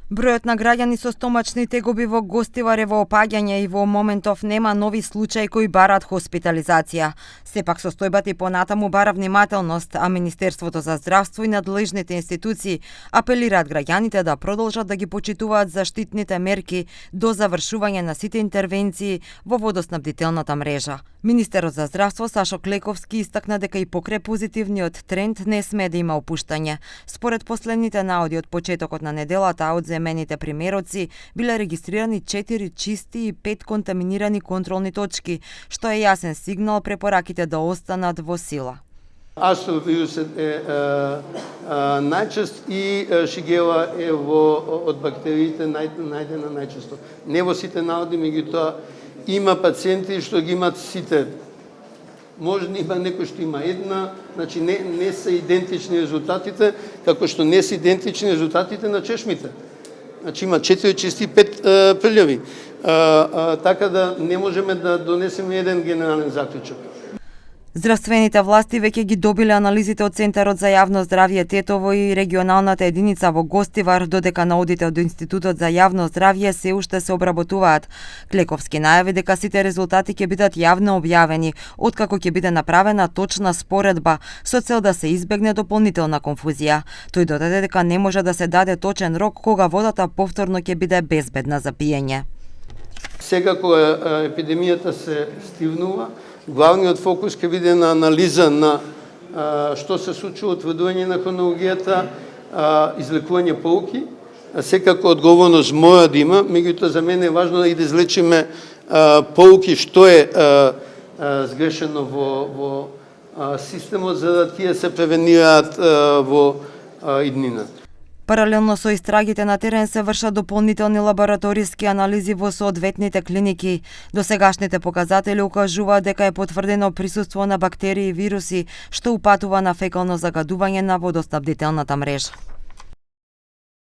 Бројот на граѓани со стомачни тегоби во Гостивар е во опаѓање и во моментов нема нови случаи кои бараат хоспитализација. Сепак состојбата и понатаму бара внимателност, а Министерството за здравство и надлежните институции апелираат граѓаните да продолжат да ги почитуваат заштитните мерки до завршување на сите интервенции во водоснабдителната мрежа. Министерот за здравство Сашо Клековски истакна дека и покрај позитивниот тренд не сме да има опуштање. Според последните наоди од почетокот на неделата од земените примероци биле регистрирани 4 чисти и 5 контаминирани контролни точки, што е јасен сигнал препораките да останат во сила. Астровирусот е најчест и шигела е од бактериите најдена најчесто. Не во сите наоди, меѓутоа има пациенти што ги имаат сите. Може има некој што има една, значи не се идентични резултатите, како што не се идентични резултатите на чешмите. Значи има 4 чисти и 5 прљави. Така да не можеме да донесеме еден генерален заклучок. Здравствените власти веќе ги добиле анализите од Центарот за јавно здравје Тетово и регионалната единица во Гостивар, додека наодите од Институтот за јавно здравје се уште се обработуваат. Клековски најави дека сите резултати ќе бидат јавно објавени, откако ќе биде направена точна споредба со цел да се избегне дополнителна конфузија. Тој додаде дека не може да се даде точен рок кога водата повторно ќе биде безбедна за пиење. Сега кога епидемијата се стивнува, главниот фокус ќе биде на анализа на што се случува, утврдување на хронологијата, излекување поуки. Секако одговорност мора да има, меѓутоа за мене е важно да извлечиме поуки што е сгрешено во системот за да тие се превенираат во иднина. Паралелно со истрагите на терен се вршат дополнителни лабораториски анализи во соодветните клиники. Досегашните показатели укажуваат дека е потврдено присуство на бактерии и вируси, што упатува на фекално загадување на водоснабдителната мрежа.